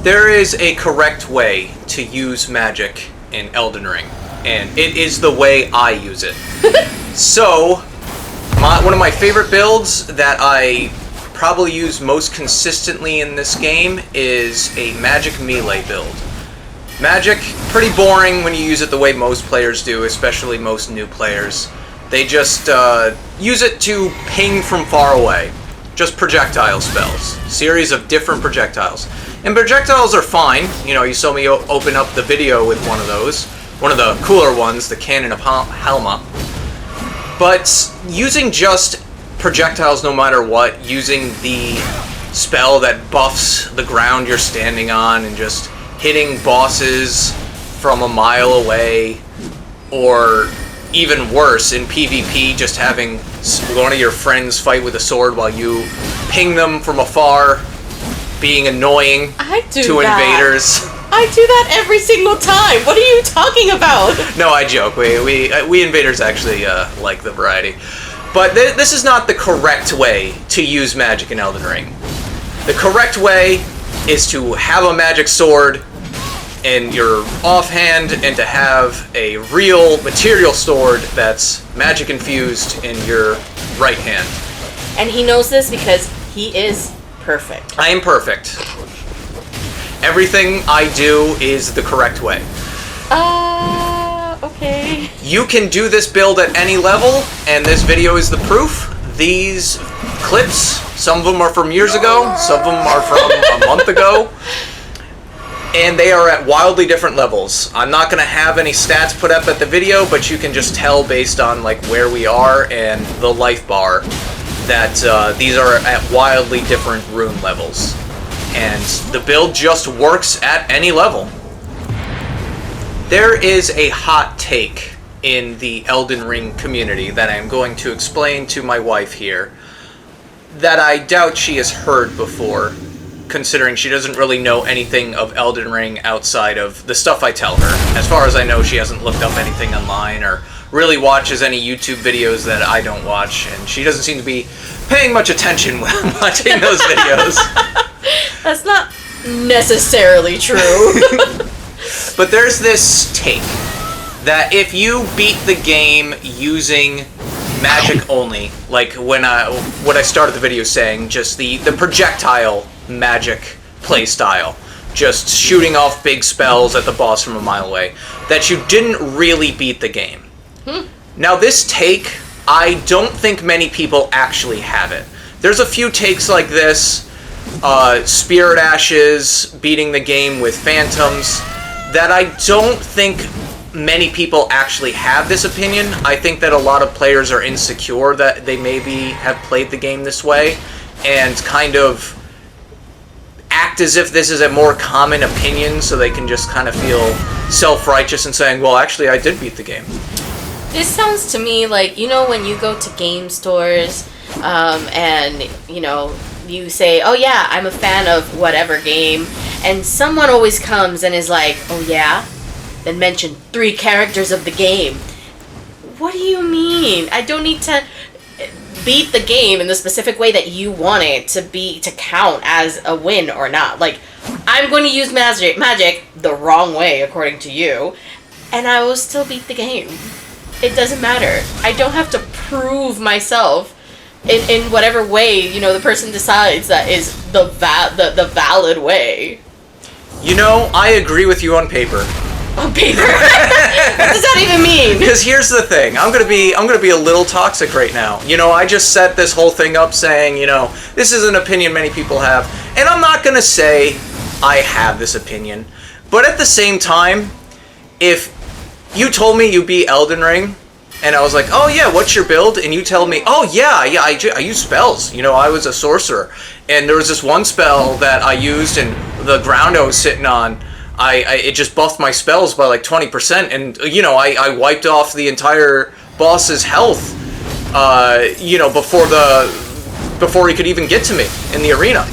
There is a correct way to use magic in Elden Ring, and it is the way I use it. So, one of my favorite builds that I probably use most consistently in this game is a magic melee build. Magic, pretty boring when you use it the way most players do, especially most new players. They just use it to ping from far away. Just projectile spells. Series of different projectiles. And projectiles are fine. You know, you saw me open up the video with one of those. One of the cooler ones, the Cannon of Helma. But using just projectiles no matter what, using the spell that buffs the ground you're standing on and just hitting bosses from a mile away, or even worse, in PvP, just having one of your friends fight with a sword while you ping them from afar, being annoying to invaders. I do that every single time. What are you talking about? No, I joke. We invaders actually like the variety. But this is not the correct way to use magic in Elden Ring. The correct way is to have a magic sword in your offhand and to have a real material sword that's magic infused in your right hand. And he knows this because he is perfect. I am perfect. Everything I do is the correct way. Okay. You can do this build at any level, and this video is the proof. These clips, some of them are from years ago, some of them are from a month ago, and they are at wildly different levels. I'm not going to have any stats put up at the video, but you can just tell based on like where we are and the life bar that these are at wildly different rune levels. And the build just works at any level. There is a hot take in the Elden Ring community that I'm going to explain to my wife here that I doubt she has heard before, considering she doesn't really know anything of Elden Ring outside of the stuff I tell her. As far as I know, she hasn't looked up anything online or really watches any YouTube videos that I don't watch, and she doesn't seem to be paying much attention when I'm watching those videos. That's not necessarily true. But there's this take that if you beat the game using magic only, like what I started the video saying, just the projectile magic playstyle, just shooting off big spells at the boss from a mile away, that you didn't really beat the game. Now this take, I don't think many people actually have it. There's a few takes like this, Spirit Ashes beating the game with Phantoms, that I don't think many people actually have this opinion. I think that a lot of players are insecure that they maybe have played the game this way and kind of act as if this is a more common opinion so they can just kind of feel self-righteous and saying, well, actually, I did beat the game. This sounds to me like, you know, when you go to game stores and, you know, you say, oh yeah, I'm a fan of whatever game, and someone always comes and is like, oh yeah? Then mention 3 characters of the game. What do you mean? I don't need to beat the game in the specific way that you want it to count as a win or not. Like, I'm going to use magic the wrong way according to you, and I will still beat the game. It doesn't matter. I don't have to prove myself in whatever way, you know, the person decides that is the valid way. You know, I agree with you on paper. On paper? What does that even mean? Because here's the thing, I'm gonna be a little toxic right now. You know, I just set this whole thing up saying, you know, this is an opinion many people have, and I'm not gonna say I have this opinion, but at the same time, if you told me you beat Elden Ring, and I was like, oh yeah, what's your build? And you tell me, oh yeah, I use spells. You know, I was a sorcerer. And there was this one spell that I used, and the ground I was sitting on, it just buffed my spells by like 20%. And, you know, I wiped off the entire boss's health, you know, before he could even get to me in the arena.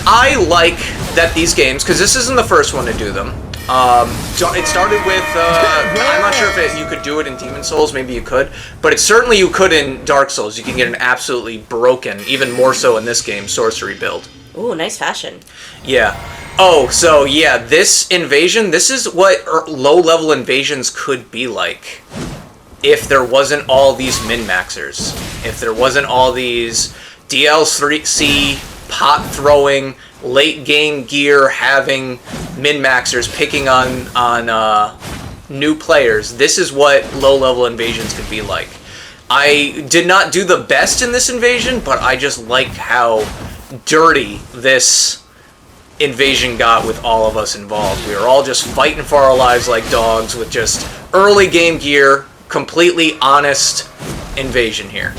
I like that these games, because this isn't the first one to do them, it started with, I'm not sure if you could do it in Demon Souls, maybe you could, but certainly you could in Dark Souls. You can get an absolutely broken, even more so in this game, sorcery build. Ooh, nice fashion. Yeah. Oh, so yeah, this invasion, this is what low-level invasions could be like. If there wasn't all these min-maxers. If there wasn't all these DLC pot-throwing, late-game gear having min-maxers picking on new players. This is what low-level invasions could be like. I did not do the best in this invasion, but I just liked how dirty this invasion got with all of us involved. We were all just fighting for our lives like dogs with just early game gear, completely honest invasion here.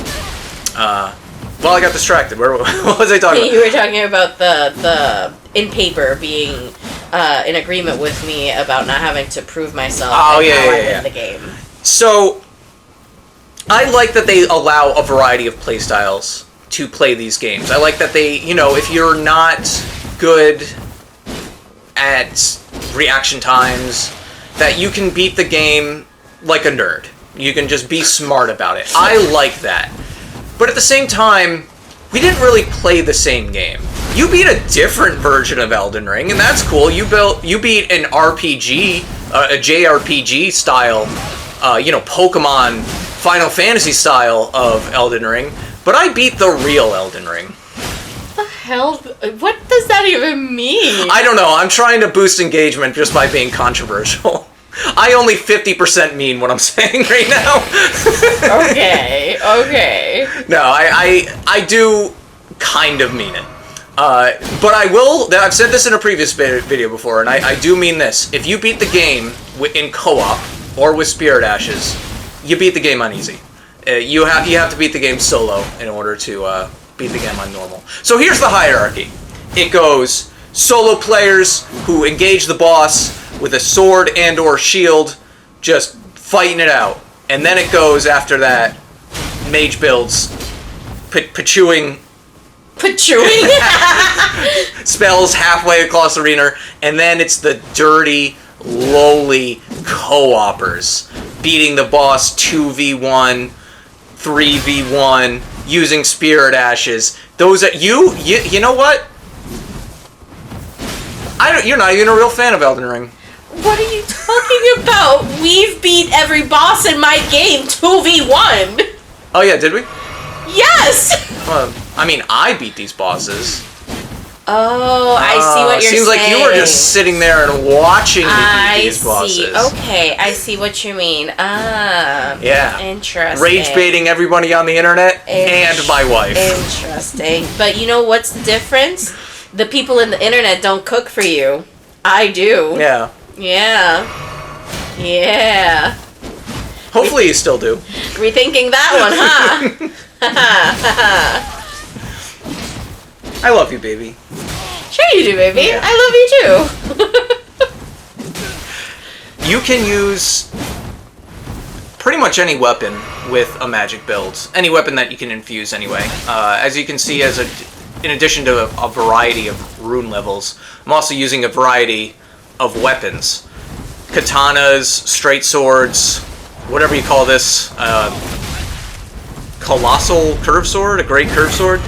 Well, I got distracted. What was I talking about? You were talking about the in paper being in agreement with me about not having to prove myself and how I win the game. So, I like that they allow a variety of playstyles to play these games. I like that they, if you're not good at reaction times, that you can beat the game like a nerd. You can just be smart about it. I like that. But at the same time, we didn't really play the same game. You beat a different version of Elden Ring, and that's cool. You beat an RPG, a JRPG style, Pokemon, Final Fantasy style of Elden Ring, but I beat the real Elden Ring. What the hell? What does that even mean? I don't know. I'm trying to boost engagement just by being controversial. I only 50% mean what I'm saying right now. Okay. No, I do kind of mean it. But I will, I've said this in a previous video before, and I do mean this. If you beat the game in co-op or with Spirit Ashes, you beat the game on easy. You have to beat the game solo in order to beat the game on normal. So here's the hierarchy. It goes solo players who engage the boss with a sword and or shield, just fighting it out. And then it goes, after that, mage builds, pachooing spells halfway across the arena, and then it's the dirty, lowly co-opers, beating the boss 2v1, 3v1, using Spirit Ashes. Those are, you know what? You're not even a real fan of Elden Ring. What are you talking about? We've beat every boss in my game 2v1. Oh yeah, did we? Yes! Well, I mean, I beat these bosses. Oh, I see what you're saying. Seems like you were just sitting there and watching me beat these bosses. Okay, I see what you mean. Yeah. Interesting. Rage baiting everybody on the internet and my wife. Interesting. But you know what's the difference? The people in the internet don't cook for you. I do. Yeah. Yeah. Yeah. Hopefully you still do. Rethinking that one, huh? I love you, baby. Sure you do, baby. Yeah. I love you too. You can use pretty much any weapon with a magic build. Any weapon that you can infuse anyway. As you can see, in addition to a variety of rune levels, I'm also using a variety of weapons. Katanas, straight swords, whatever you call this. Colossal curved sword, a great curved sword.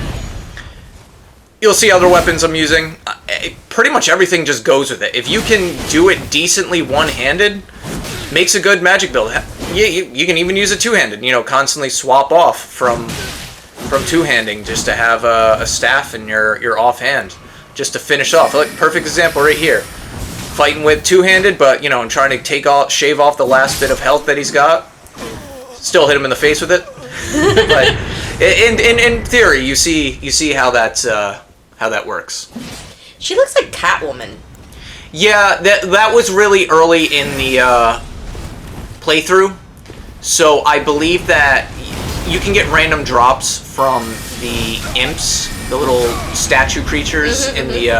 You'll see other weapons I'm using. Pretty much everything just goes with it. If you can do it decently one-handed, makes a good magic build. You can even use it two-handed. Constantly swap off from two-handing just to have a staff in your offhand, just to finish off. Look, perfect example right here. Fighting with two-handed, but I'm trying to shave off the last bit of health that he's got. Still hit him in the face with it. But in theory, you see how that works. She looks like Catwoman. Yeah, that was really early in the playthrough, so I believe that you can get random drops from the imps, the little statue creatures in the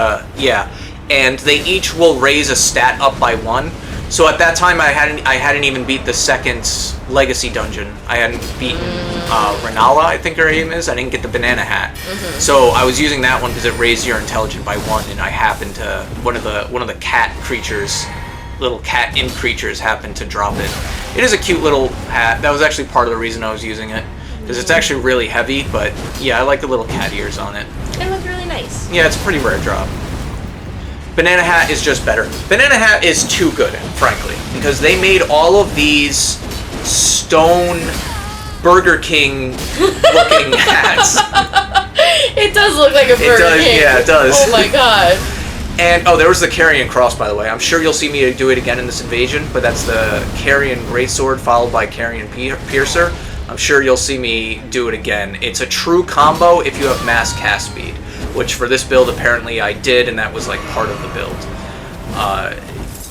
and they each will raise a stat up by 1. So at that time, I hadn't even beat the second legacy dungeon. I hadn't beaten Renala, I think her name is. I didn't get the banana hat. So I was using that one because it raised your intelligence by 1, and I happened to one of the cat creatures, little cat imp creatures, happened to drop it. It is a cute little hat. That was actually part of the reason I was using it, because it's actually really heavy. But yeah, I like the little cat ears on it. It looks really nice. Yeah, it's a pretty rare drop. Banana Hat is just better. Banana Hat is too good, frankly, because they made all of these stone Burger King looking hats. It does look like a Burger King. Yeah, it does. Oh my god. And, oh, there was the Carrion Cross, by the way. I'm sure you'll see me do it again in this invasion, but that's the Carrion Greatsword followed by Carrion Piercer. I'm sure you'll see me do it again. It's a true combo if you have mass cast speed, which for this build apparently I did, and that was like part of the build.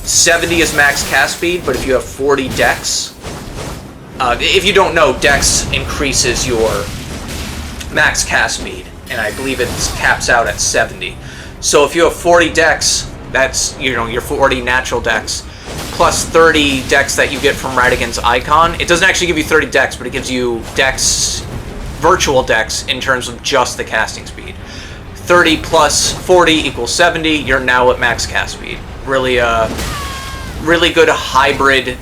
70 is max cast speed, but if you have 40 dex, if you don't know, dex increases your max cast speed, and I believe it caps out at 70. So if you have 40 dex, that's, you know, your 40 natural dex, plus 30 dex that you get from Radigan's Icon. It doesn't actually give you 30 dex, but it gives you dex, virtual dex, in terms of just the casting speed. 30 plus 40 equals 70, you're now at max cast speed. Really, really good hybrid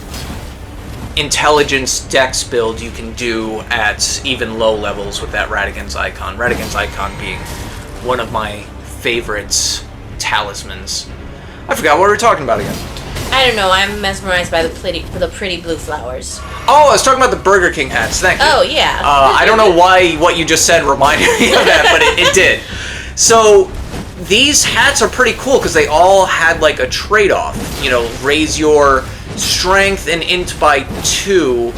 intelligence dex build you can do at even low levels with that Radigan's Icon. Radigan's Icon being one of my favorite talismans. I forgot what we were talking about again. I don't know. I'm mesmerized by the pretty blue flowers. Oh, I was talking about the Burger King hats. Thank you. Oh yeah. I don't know why what you just said reminded me of that, but it did. So these hats are pretty cool because they all had like a trade-off. You know, raise your strength and int by 2,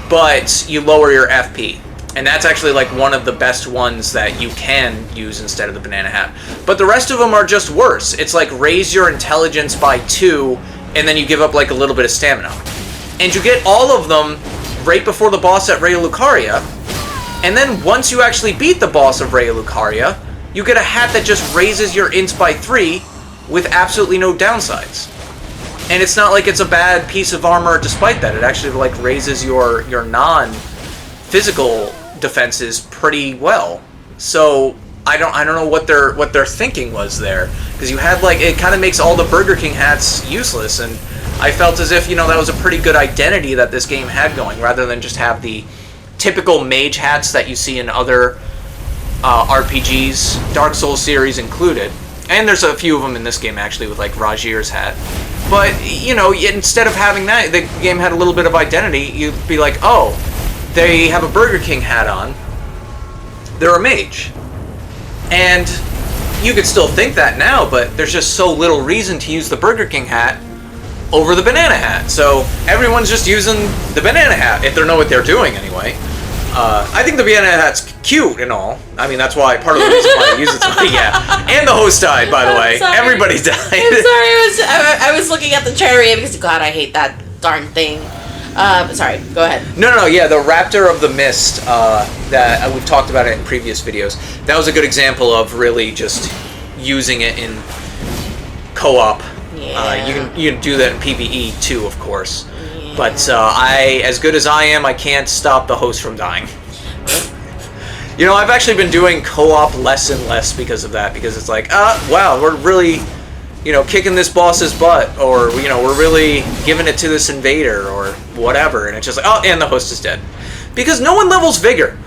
but you lower your FP. And that's actually like one of the best ones that you can use instead of the banana hat. But the rest of them are just worse. It's like raise your intelligence by 2, and then you give up like a little bit of stamina. And you get all of them right before the boss at Raya Lucaria. And then once you actually beat the boss of Raya Lucaria, you get a hat that just raises your int by 3 with absolutely no downsides. And it's not like it's a bad piece of armor despite that. It actually like raises your non-physical defenses pretty well. So I don't know what their thinking was there, because you had like, it kind of makes all the Burger King hats useless, and I felt as if, you know, that was a pretty good identity that this game had going, rather than just have the typical mage hats that you see in other RPGs, Dark Souls series included. And there's a few of them in this game actually with like Rajir's hat. But, you know, instead of having that, the game had a little bit of identity. You'd be like, oh, they have a Burger King hat on, they're a mage. And you could still think that now, but there's just so little reason to use the Burger King hat over the banana hat. So everyone's just using the banana hat, if they know what they're doing anyway. I think the banana hat's cute and all. I mean, that's why, part of the reason why I use it. Yeah. And the host died, by the way. Sorry. Everybody died. I'm sorry, I was looking at the chariot because, God, I hate that darn thing. Sorry, go ahead. No, yeah, the Raptor of the Mist, that we've talked about it in previous videos. That was a good example of really just using it in co-op. Yeah. You can do that in PvE too, of course. Yeah. But as good as I am, I can't stop the host from dying. You know, I've actually been doing co-op less and less because of that, because it's like, wow, we're really, you know, kicking this boss's butt, or, you know, we're really giving it to this invader, or whatever, and it's just like, oh, and the host is dead. Because no one levels Vigor.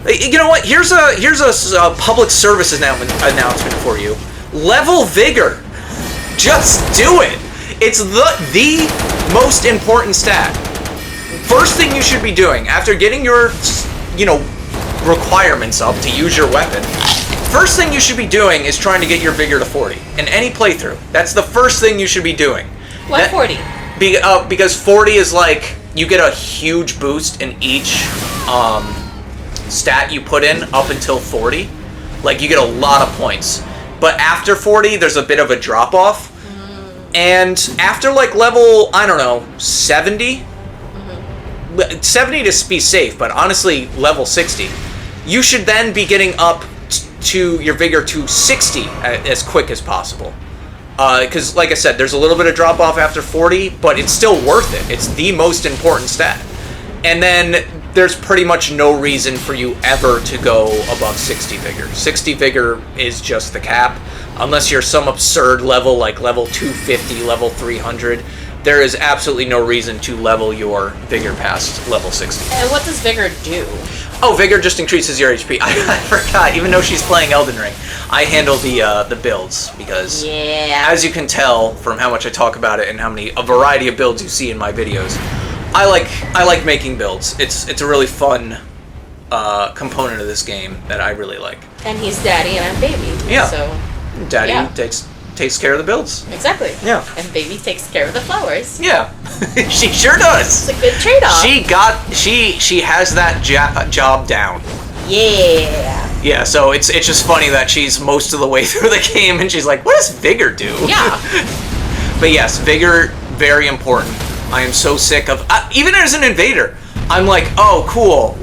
You know what, here's a public service announcement for you. Level Vigor. Just do it. It's the most important stat. First thing you should be doing, after getting your, you know, requirements up to use your weapon, first thing you should be doing is trying to get your Vigor to 40 in any playthrough. That's the first thing you should be doing. Why 40? Because 40 is like, you get a huge boost in each stat you put in up until 40. Like, you get a lot of points. But after 40, there's a bit of a drop-off. And after, like, level, I don't know, 70? 70 to be safe, but honestly, level 60. You should then be getting up to your Vigor to 60 as quick as possible. Because, like I said, there's a little bit of drop-off after 40, but it's still worth it. It's the most important stat. And then there's pretty much no reason for you ever to go above 60 Vigor. 60 Vigor is just the cap, unless you're some absurd level, like level 250, level 300, there is absolutely no reason to level your Vigor past level 60. And what does Vigor do? Oh, Vigor just increases your HP. I forgot, even though she's playing Elden Ring, I handle the builds, because as you can tell from how much I talk about it and a variety of builds you see in my videos, I like making builds. It's a really fun component of this game that I really like. And he's daddy and I'm baby. Yeah. So Daddy takes care of the builds. Exactly. Yeah. And baby takes care of the flowers. Yeah. She sure does. It's a good trade-off. She has that job down. Yeah. Yeah, so it's just funny that she's most of the way through the game and she's like, what does Vigor do? Yeah. But yes, Vigor, very important. I am so sick of, even as an invader, I'm like, oh, cool.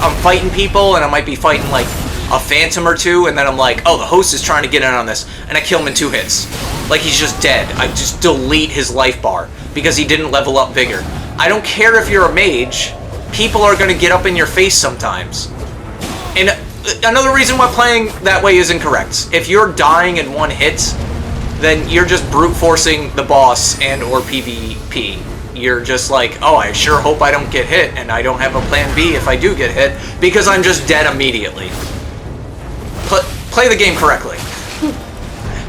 I'm fighting people and I might be fighting like a phantom or two, and then I'm like, oh, the host is trying to get in on this, and I kill him in 2 hits. Like, he's just dead. I just delete his life bar because he didn't level up Vigor. I don't care if you're a mage, people are going to get up in your face sometimes. And another reason why playing that way is incorrect. If you're dying in 1 hit, then you're just brute forcing the boss and or PvP. You're just like, oh, I sure hope I don't get hit, and I don't have a plan B if I do get hit, because I'm just dead immediately. Play the game correctly.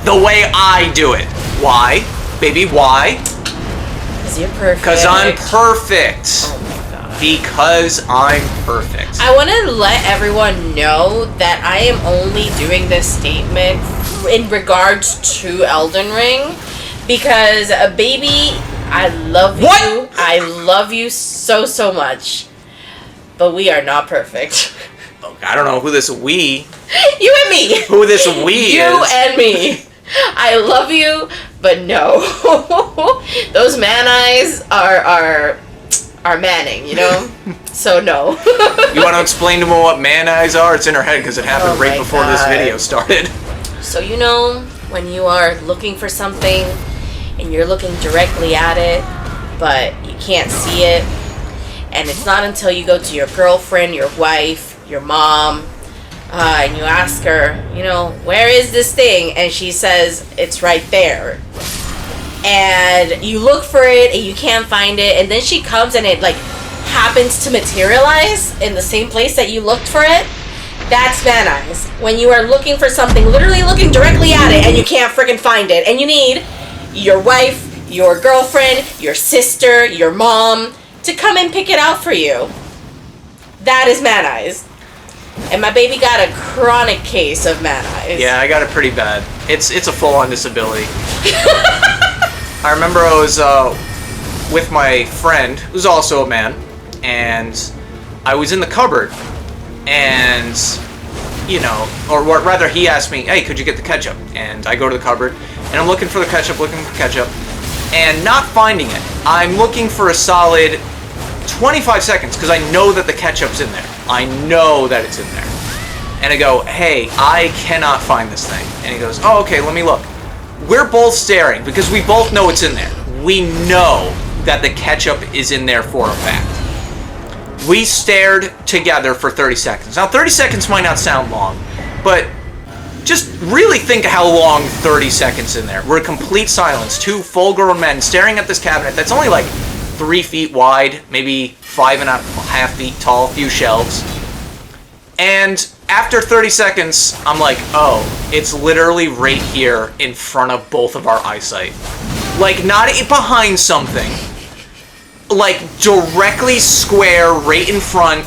The way I do it. Why? Baby, why? Because you're perfect. Because I'm perfect. Oh my god. Because I'm perfect. I want to let everyone know that I am only doing this statement in regards to Elden Ring, because baby, I love you. What? I love you so, so much. But we are not perfect. I don't know who this we... You and me. Who this we is. You and me. I love you, but no. Those man eyes are manning, you know? So no. You want to explain to me what man eyes are? It's in her head because it happened right before this video started. So you know, when you are looking for something and you're looking directly at it, but you can't see it, and it's not until you go to your girlfriend, your wife, your mom, and you ask her, you know, where is this thing? And she says, it's right there. And you look for it and you can't find it, and then she comes and it like happens to materialize in the same place that you looked for it. That's man eyes. When you are looking for something, literally looking directly at it, and you can't freaking find it, and you need your wife, your girlfriend, your sister, your mom to come and pick it out for you. That is man eyes. And my baby got a chronic case of man eyes. Yeah, I got it pretty bad. It's a full-on disability. I remember I was with my friend, who's also a man, and I was in the cupboard, and, you know, or rather he asked me, hey, could you get the ketchup? And I go to the cupboard, and I'm looking for the ketchup, and not finding it. I'm looking for a solid 25 seconds, because I know that the ketchup's in there. I know that it's in there. And I go, hey, I cannot find this thing. And he goes, oh, okay, let me look. We're both staring, because we both know it's in there. We know that the ketchup is in there for a fact. We stared together for 30 seconds. Now, 30 seconds might not sound long, but just really think how long 30 seconds in there. We're complete silence. 2 full-grown men staring at this cabinet that's only like 3 feet wide, maybe 5.5 feet tall, few shelves. And after 30 seconds, I'm like, oh, it's literally right here in front of both of our eyesight. Like, not behind something. Like, directly square, right in front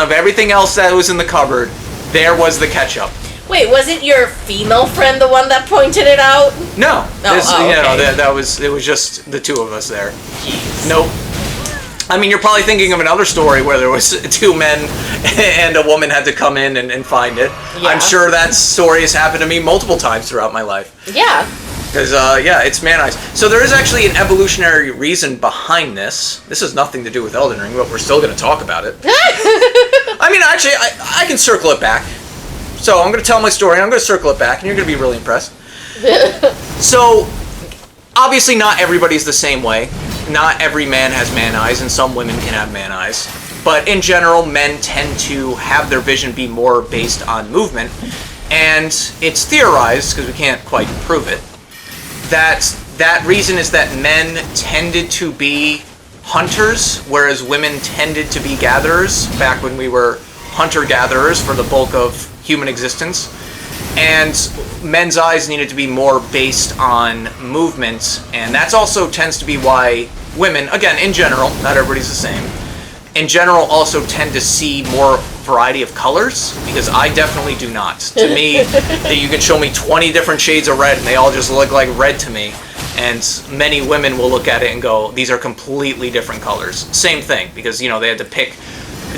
of everything else that was in the cupboard. There was the ketchup. Wait, wasn't your female friend the one that pointed it out? No. Okay. It was just the 2 of us there. Jeez. Nope. I mean, you're probably thinking of another story where there was 2 men and a woman had to come in and find it. Yeah. I'm sure that story has happened to me multiple times throughout my life. Yeah. Because, yeah, it's man eyes. So there is actually an evolutionary reason behind this. This has nothing to do with Elden Ring, but we're still going to talk about it. I mean, actually, I can circle it back. So I'm going to tell my story, and I'm going to circle it back, and you're going to be really impressed. So, obviously not everybody's the same way. Not every man has man eyes, and some women can have man eyes. But in general, men tend to have their vision be more based on movement. And it's theorized, because we can't quite prove it, that that reason is that men tended to be hunters, whereas women tended to be gatherers back when we were hunter-gatherers for the bulk of human existence. And men's eyes needed to be more based on movement, and that's also tends to be why women, again, in general, not everybody's the same, in general also tend to see more variety of colors, because I definitely do not. To me, you can show me 20 different shades of red and they all just look like red to me. And many women will look at it and go, these are completely different colors. Same thing, because, you know, they had to pick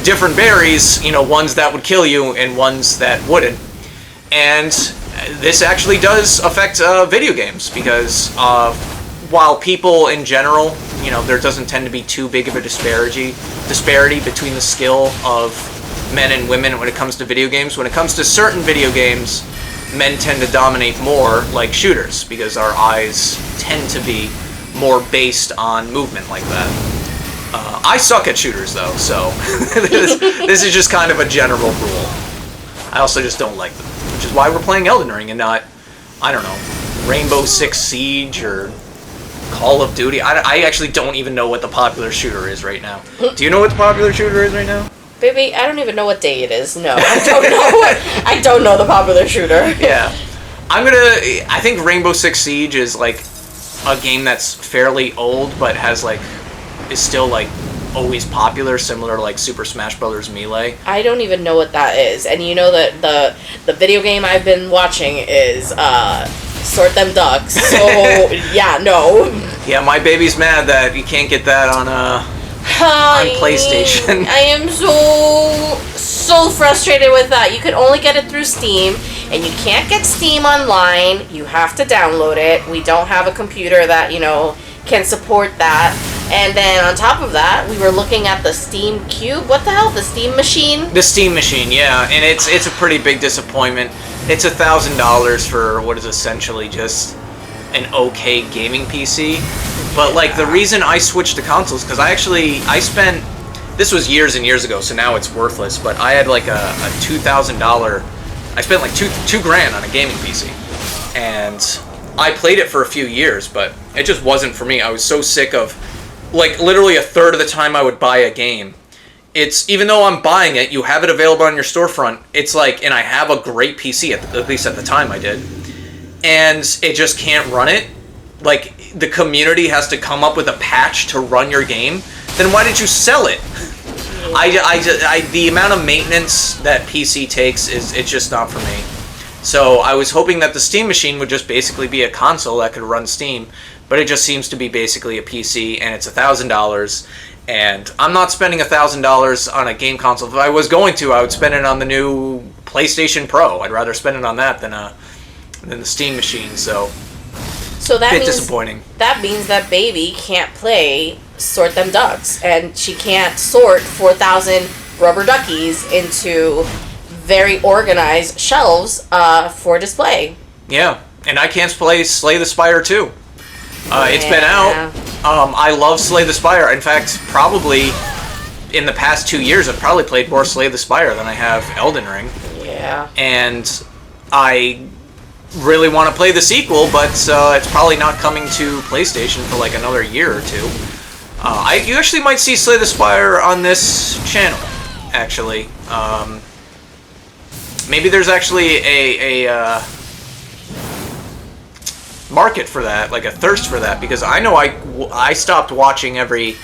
different berries, you know, ones that would kill you and ones that wouldn't. And this actually does affect video games, because while people in general, you know, there doesn't tend to be too big of a disparity between the skill of men and women when it comes to video games. When it comes to certain video games, men tend to dominate more, like shooters, because our eyes tend to be more based on movement like that. I suck at shooters, though, so this is just kind of a general rule. I also just don't like them, which is why we're playing Elden Ring and not, I don't know, Rainbow Six Siege or Call of Duty. I actually don't even know what the popular shooter is right now. Do you know what the popular shooter is right now? Baby, I don't even know what day it is. No, I don't know. I don't know the popular shooter. Yeah. I think Rainbow Six Siege is like a game that's fairly old, but is still like always popular, similar to like Super Smash Bros. Melee. I don't even know what that is. And you know that the video game I've been watching is Sort Them Ducks. So, yeah, no. Yeah, my baby's mad that you can't get that on PlayStation. I am so frustrated with that. You can only get it through Steam, and you can't get Steam online. You have to download it. We don't have a computer that, you know, can support that. And then on top of that, we were looking at the Steam Cube. What the hell? The Steam Machine? The Steam Machine, yeah. And it's a pretty big disappointment. It's $1,000 for what is essentially just an okay gaming PC. But like the reason I switched to consoles, because I spent, this was years and years ago, so now it's worthless, but I had like a $2,000, I spent like two grand on a gaming PC. And I played it for a few years, but it just wasn't for me. I was so sick of, like, literally a third of the time I would buy a game, it's, even though I'm buying it, you have it available on your storefront, it's like, and I have a great PC, at least at the time I did, and it just can't run it. Like, the community has to come up with a patch to run your game, then why did you sell it? The amount of maintenance that PC takes, it's just not for me. So I was hoping that the Steam Machine would just basically be a console that could run Steam, but it just seems to be basically a PC, and it's $1,000, and I'm not spending $1,000 on a game console. If I was going to, I would spend it on the new PlayStation Pro. I'd rather spend it on that than the Steam Machine, so that means disappointing. That means that baby can't play Sort Them Ducks, and she can't sort 4,000 rubber duckies into very organized shelves for display. Yeah, and I can't play Slay the Spire 2. It's been out. I love Slay the Spire. In fact, probably in the past 2 years, I've probably played more Slay the Spire than I have Elden Ring. Yeah. And I really want to play the sequel, but it's probably not coming to PlayStation for like another year or two. You actually might see Slay the Spire on this channel, actually. Maybe there's actually a market for that, like a thirst for that, because I know I stopped watching every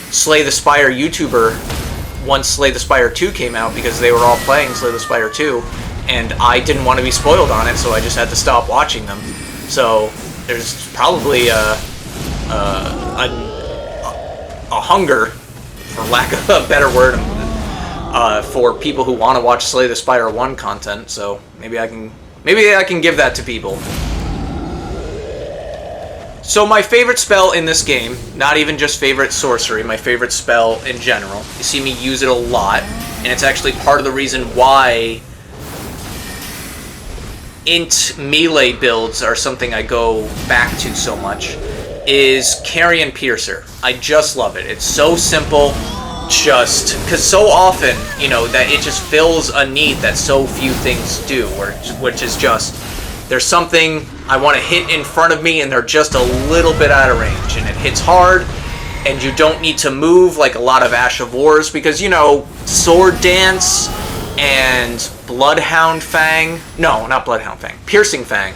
Slay the Spire YouTuber once Slay the Spire 2 came out, because they were all playing Slay the Spire 2, and I didn't want to be spoiled on it, so I just had to stop watching them. So there's probably a hunger, for lack of a better word, for people who want to watch Slay the Spire 1 content, so maybe I can give that to people. So my favorite spell in this game, not even just favorite sorcery, my favorite spell in general, you see me use it a lot, and it's actually part of the reason why int melee builds are something I go back to so much, is Carrion Piercer. I just love it. It's so simple, just because so often, you know, that it just fills a need that so few things do, which is just, there's something I want to hit in front of me and they're just a little bit out of range. And it hits hard, and you don't need to move like a lot of Ash of Wars because, you know, Sword Dance and Bloodhound Fang... No, not Bloodhound Fang. Piercing Fang.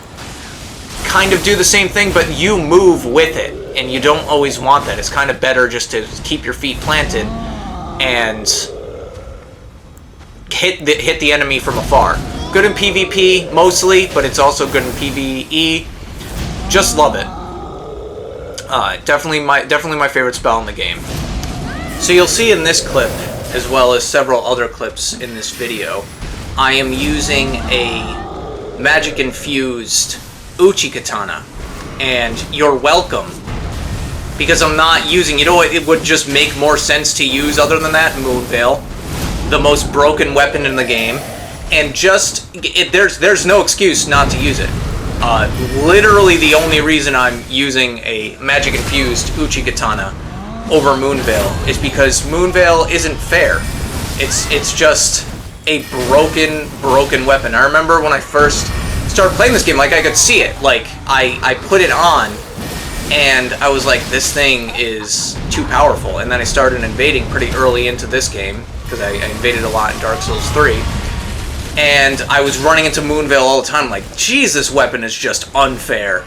Kind of do the same thing, but you move with it. And you don't always want that. It's kind of better just to keep your feet planted and hit the enemy from afar. Good in PvP, mostly, but it's also good in PvE. Just love it. Definitely my favorite spell in the game. So you'll see in this clip, as well as several other clips in this video, I am using a magic-infused Uchi Katana. And you're welcome. Because I'm not using... You know what? It would just make more sense to use other than that? Moonveil. The most broken weapon in the game. And just... There's no excuse not to use it. Literally the only reason I'm using a magic-infused Uchi Katana over Moonveil is because Moonveil isn't fair. It's just a broken weapon. I remember when I first started playing this game, like, I could see it. Like, I put it on, and I was like, this thing is too powerful. And then I started invading pretty early into this game, because I invaded a lot in Dark Souls 3. And I was running into Moonveil all the time, like, geez, this weapon is just unfair.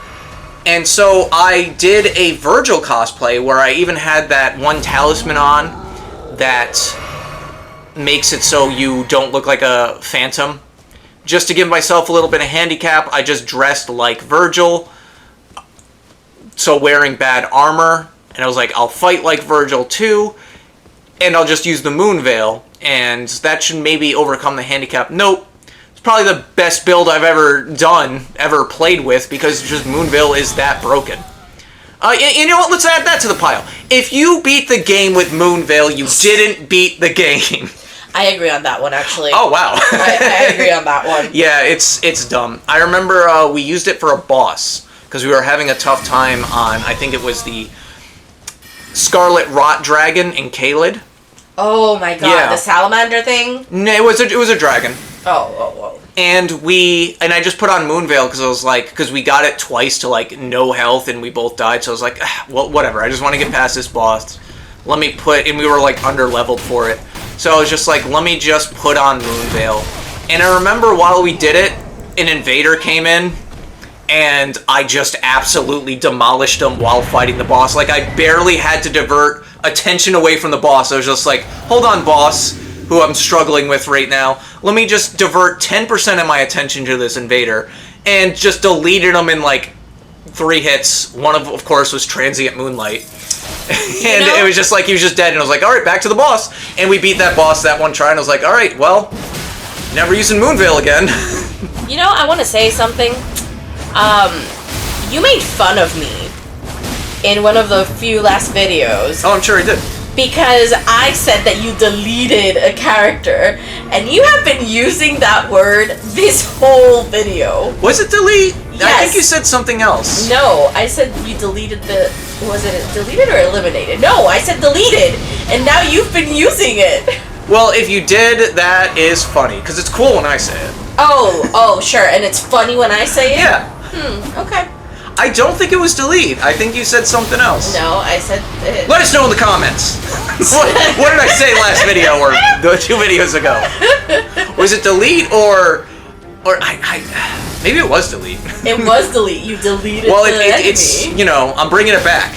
And so I did a Virgil cosplay where I even had that one talisman on that makes it so you don't look like a phantom. Just to give myself a little bit of handicap, I just dressed like Virgil, so wearing bad armor. And I was like, I'll fight like Virgil too, and I'll just use the Moonveil, and that should maybe overcome the handicap. Nope. It's probably the best build I've ever done, ever played with, because just Moonveil is that broken. You know what? Let's add that to the pile. If you beat the game with Moonveil, you didn't beat the game. I agree on that one, actually. Oh, wow. I agree on that one. Yeah, it's dumb. I remember we used it for a boss, because we were having a tough time on, I think it was the Scarlet Rot Dragon in Caelid. Oh my god, yeah. The salamander thing? No, it was a dragon. Oh. And I just put on Moonveil because I was like, because we got it twice to like no health and we both died, so I was like, well, whatever, I just want to get past this boss. And we were like under leveled for it. So I was just like, let me just put on Moonveil. And I remember while we did it, an invader came in, and I just absolutely demolished him while fighting the boss. Like, I barely had to divert attention away from the boss. I was just like, hold on, boss, who I'm struggling with right now. Let me just divert 10% of my attention to this invader. And just deleted him in, like, 3 hits. One of course, was Transient Moonlight. And it was just like, he was just dead. And I was like, alright, back to the boss. And we beat that boss that one try. And I was like, alright, well, never using Moonveil again. You know, I want to say something. You made fun of me in one of the few last videos. Oh, I'm sure I did. Because I said that you deleted a character, and you have been using that word this whole video. Was it delete? Yes. I think you said something else. No, I said you deleted the... Was it deleted or eliminated? No, I said deleted, and now you've been using it. Well, if you did, that is funny, because it's cool when I say it. Oh, sure, and it's funny when I say it? Yeah. Okay. I don't think it was delete. I think you said something else. No, I said it. Let us know in the comments. what did I say last video or 2 videos ago? Was it delete or maybe it was delete. It was delete. You deleted it's, you know, I'm bringing it back.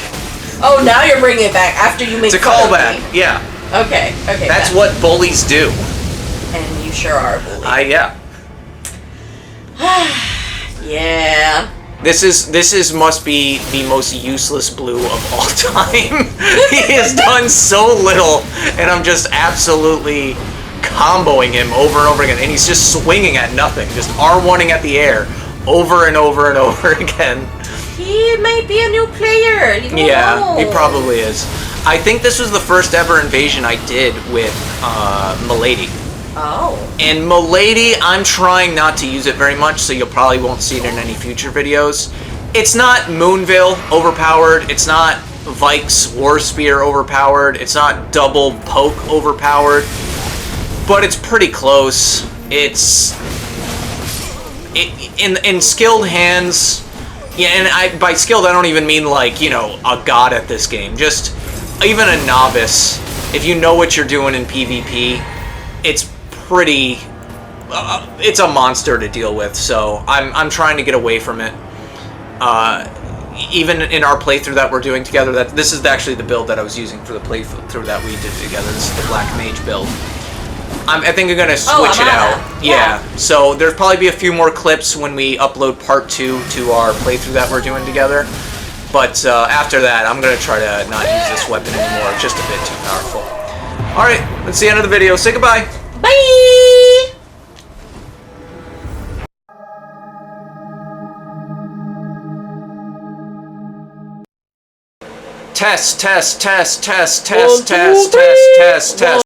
Oh, now you're bringing it back after you make It's a callback. Yeah. Okay. That's what bullies do. And you sure are a bully. Yeah. Yeah. This must be the most useless blue of all time. He has done so little, and I'm just absolutely comboing him over and over again, and he's just swinging at nothing, just R1ing at the air over and over and over again. He might be a new player. You don't know. He probably is. I think this was the first ever invasion I did with Milady. Oh. And Milady, I'm trying not to use it very much, so you probably won't see it in any future videos. It's not Moonveil overpowered, it's not Vike's War Spear overpowered, it's not Double Poke overpowered, but it's pretty close. In skilled hands, Yeah, and by skilled, I don't even mean like, you know, a god at this game. Just even a novice. If you know what you're doing in PvP, it's pretty... it's a monster to deal with, so I'm trying to get away from it. Even in our playthrough that we're doing together, this is actually the build that I was using for the playthrough that we did together. This is the Black Mage build. I think I'm going to switch it out. Yeah. So there'll probably be a few more clips when we upload part 2 to our playthrough that we're doing together. But after that, I'm going to try to not use this weapon anymore. It's just a bit too powerful. Alright, that's the end of the video. Say goodbye. Bye! Test.